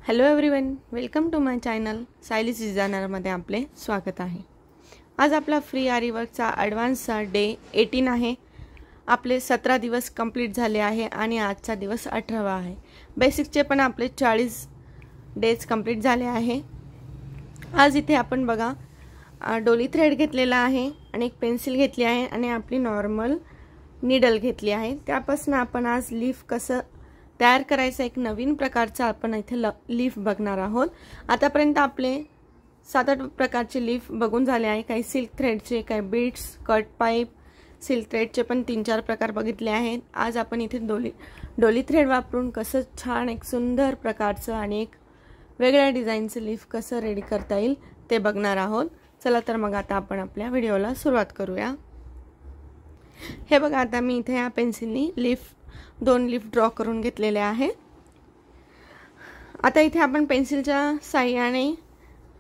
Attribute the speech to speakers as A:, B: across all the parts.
A: Hello everyone, welcome to my channel Sayali's डिझायनरमध्ये आपले स्वागत आहे। आज आपला फ्री आरी वर्कचा ॲडव्हान्सचा डे 18 आहे। आपले 17 दिवस कंप्लीट झाले आहे आणि आजचा दिवस 18वा आहे। बेसिकचे पण आपले 40 डेज कंप्लीट झाले आहे। आज इथे आपण बघा डोली थ्रेड घेतलेला आहे आणि एक पेन्सिल घेतली आहे आणि आपली नॉर्मल नीडल घेतली आहे। त्यापासून आपण आज लीफ कसं तयार करायचं एक नवीन प्रकारचा आपण इथे लीफ बघणार आहोत। आतापर्यंत आपले 7-8 प्रकारचे लीफ बघून झाले आहे। काही सिल्क थ्रेडचे, काही बीड्स, कट पाईप, सिल्क थ्रेडचे पण 3-4 प्रकार बघितले आहेत। आज आपण इथे डोली थ्रेड वापरून कसं छान एक सुंदर प्रकारचं आणि एक वेगळ्या डिझाइनचं लीफ कसं रेडी करता येईल ते बघणार आहोत। चला तर मग आता आपण आपल्या व्हिडिओला सुरुवात करूया। हे बघा, आता मी इथे या पेन्सिलनी दोन लीफ ड्रॉ करून घेतलेले आहे। आता इथे आपण पेन्सिलच्या साहाय्याने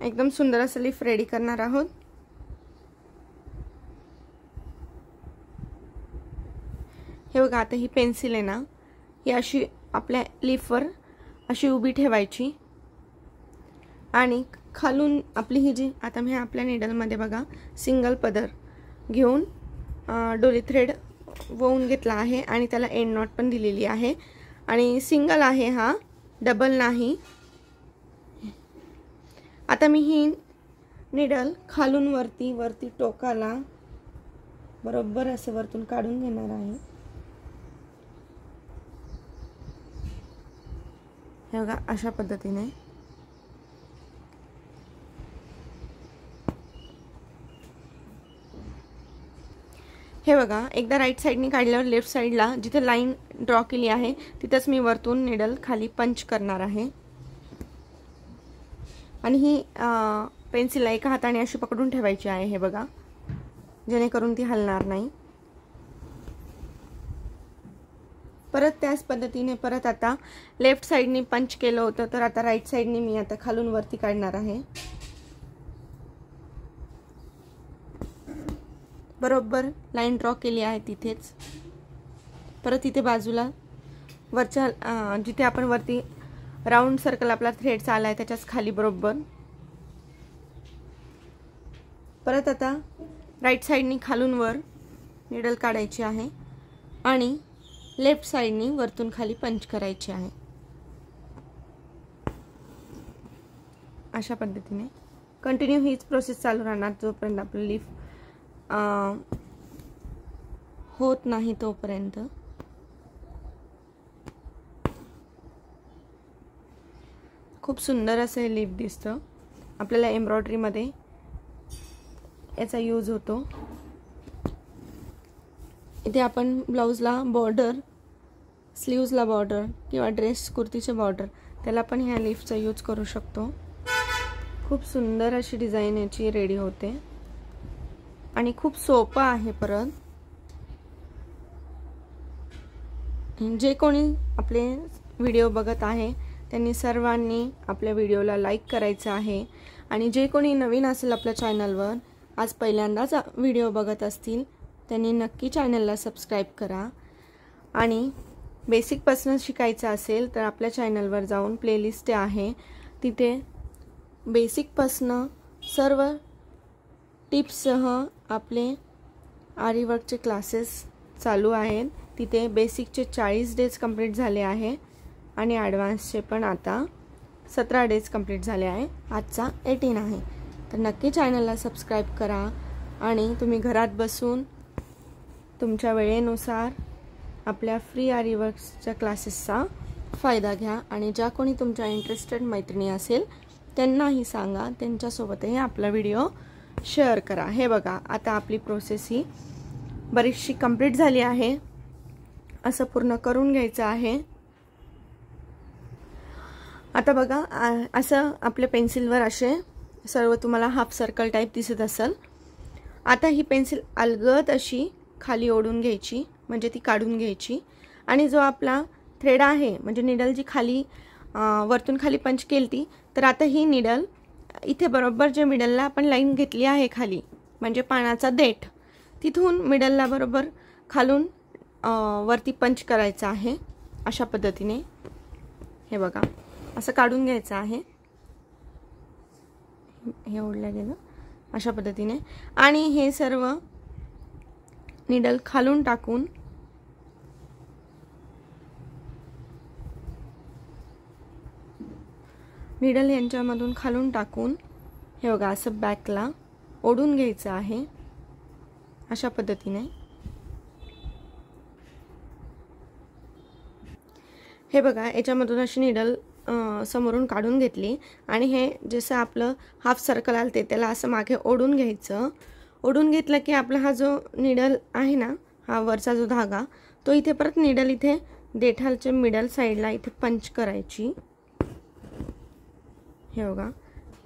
A: एकदम सुंदर असं लीफ रेडी करणार आहोत। हे बघा, आता ही पेन्सिल आहे ना, ही अशी आपल्या लीफवर अशी उभी ठेवायची आणि खालून आपली ही जी आता मी आपल्या नीडलमध्ये बघा सिंगल पदर घेऊन डोली थ्रेड वळून घेतला आहे आणि त्याला एंड नॉट पण दिलेली आहे आणि सिंगल आहे, हा डबल नाही। आता मी ही नीडल खालून वरती टोकाला बरोबर असं वरतून काढून घेणार आहे। हे बघा, अशा पद्धतीने हे बघा, एकदा राईट साइडनी काढल्यावर लेफ्ट साइडला जिथे लाईन ड्रॉ केली आहे तिथेच मी वरतून नीडल खाली पंच करणार आहे आणि ही पेन्सिल एका हाताने अशी पकडून ठेवायची आहे। हे बघा, जेणेकरून ती हलणार नाही। परत त्याच पद्धतीने परत आता लेफ्ट साइडनी पंच केलं होतं, तर आता राईट साइडनी मी आता खालून वरती काढणार आहे। बरोबर लाईन ड्रॉ केली आहे तिथेच परत इथे बाजूला वरच्या जिथे आपण वरती राउंड सर्कल आपला थ्रेड आला आहे त्याच्याच खाली बरोबर परत आता राईट साइडनी खालून वर नीडल काढायची आहे आणि लेफ्ट साइडनी वरतून खाली पंच करायची आहे। अशा पद्धतीने कंटिन्यू हीच प्रोसेस चालू राहणार जोपर्यंत आपलं लीफ होत नाही तोपर्यंत। खूप सुंदर असे लीफ दिसतं। आपल्याला एम्ब्रॉयडरी मध्ये याचा यूज होतो। इथे आपण ब्लाउजला बॉर्डर, स्लीव्सला बॉर्डर किंवा ड्रेस कुर्तीचे बॉर्डर त्याला पण ह्या लीफचा यूज करू शकतो। खूप सुंदर अशी डिझाइन याची रेडी होते आणि खूप सोपं आहे। परत जे कोणी आपले व्हिडिओ बघत आहे त्यांनी सर्वांनी आपल्या व्हिडिओला लाईक करायचं आहे आणि जे कोणी नवीन असेल आपल्या चॅनलवर आज पहिल्यांदाच व्हिडिओ बघत असतील त्यांनी नक्की चॅनलला सबस्क्राईब करा आणि बेसिकपासून शिकायचं असेल तर आपल्या चॅनलवर जाऊन प्लेलिस्ट आहे, तिथे बेसिकपासून सर्व टिप्ससह आपले आरी वर्कचे क्लासेस चालू आहेत। तिथे बेसिकचे 40 डेज कंप्लीट झाले आहे आणि ॲडव्हान्सचे पण आता 17 डेज कंप्लीट झाले आहे। आजचा 18 आहे, तर नक्की चॅनलला सबस्क्राईब करा आणि तुम्ही घरात बसून तुमच्या वेळेनुसार आपल्या फ्री आरी वर्कच्या क्लासेसचा फायदा घ्या आणि ज्या कोणी तुमच्या इंटरेस्टेड मैत्रिणी असेल त्यांनाही सांगा, त्यांच्यासोबतही आपला व्हिडिओ शेअर करा। हे बघा, आता आपली प्रोसेस ही बरीचशी कंप्लीट झाली आहे। असं पूर्ण करून घ्यायचं आहे। आता बघा, असं आपल्या पेन्सिलवर असे सर्व तुम्हाला हाफ सर्कल टाइप दिसत असेल। आता ही पेन्सिल अलगद अशी खाली ओढून घ्यायची, म्हणजे ती काढून घ्यायची आणि जो आपला थ्रेड आहे म्हणजे नीडल जी खाली वरतून खाली पंच केलती, तर आता ही नीडल इथे बरोबर जे मिडलला आपण लाईन घेतली आहे खाली म्हणजे पानाचा देठ, तिथून मिडलला बरोबर खालून वरती पंच करायचा आहे अशा पद्धतीने। हे बघा, असं काढून घ्यायचं आहे। हे ओढलं गेलं अशा पद्धतीने। आणि हे सर्व निडल खालून टाकून निडल यांच्यामधून खालून टाकून हे बघा असं बॅकला ओढून घ्यायचं आहे अशा पद्धतीने। हे बघा याच्यामधून अशी निडल समोरून काढून घेतली आणि हे जसं आपलं हाफ सर्कल आलते त्याला असं मागे ओढून घ्यायचं। ओढून घेतलं की आपला हा जो निडल आहे ना, हा वरचा जो धागा, तो इथे परत निडल इथे देठालच्या मिडल साईडला इथे पंच करायची। हे बघा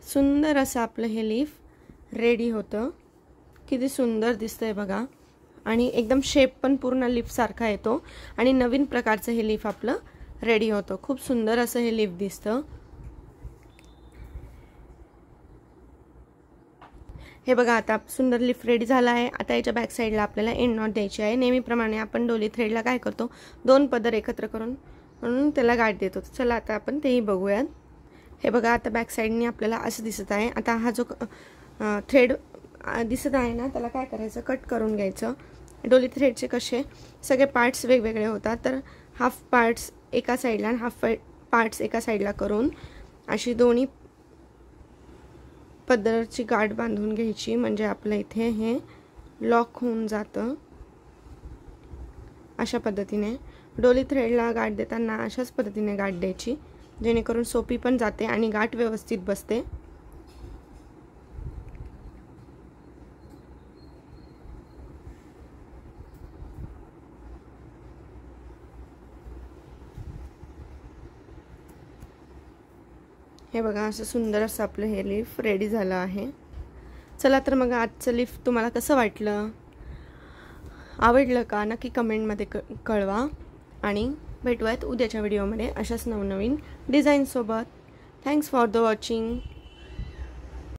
A: सुंदर असं आपलं हे लीफ रेडी होतं। किती सुंदर दिसतंय बघा आणि एकदम शेप पण पूर्ण लीफ सारखा येतो आणि नवीन प्रकारचं हे लीफ आपलं रेडी होतं। खूप सुंदर असं हे लीफ दिसतं। हे बघा आता सुंदर लीफ रेडी झाला आहे। आता याच्या बॅक साईडला आपल्याला एंड नॉट द्यायची आहे। नेहमीप्रमाणे आपण डोली थ्रेडला काय करतो, 2 पदर एकत्र करून म्हणून त्याला गाठ देतो। चला आता आपण तेही बघूयात। हे बघा आता बॅक साईडने आपल्याला असं दिसत आहे। आता हा जो थ्रेड दिसत आहे ना, त्याला काय करायचं, कट करून घ्यायचं। डोली थ्रेडचे कसे सगळे पार्ट्स वेगवेगळे होतात, तर हाफ पार्ट्स एका साईडला आणि हाफ पार्ट्स एका साईडला करून अशी दोन्ही पदरची गाठ बांधून घ्यायची, म्हणजे आपलं इथे हे लॉक होऊन जातं। अशा पद्धतीने डोली थ्रेडला गाठ देताना अशाच पद्धतीने गाठ द्यायची, जेणेकरून सोपी पण जाते आणि गाठ व्यवस्थित बसते। हे बघा असं सुंदर असं आपलं हे लीफ रेडी झालं आहे। चला तर मग आजचं लीफ तुम्हाला कसं वाटलं, आवडलं का, नक्की कमेंटमध्ये कळवा आणि भेटूयात उद्याच्या व्हिडिओमध्ये अशाच नवनवीन डिझाईन सोबत। Thanks for the watching.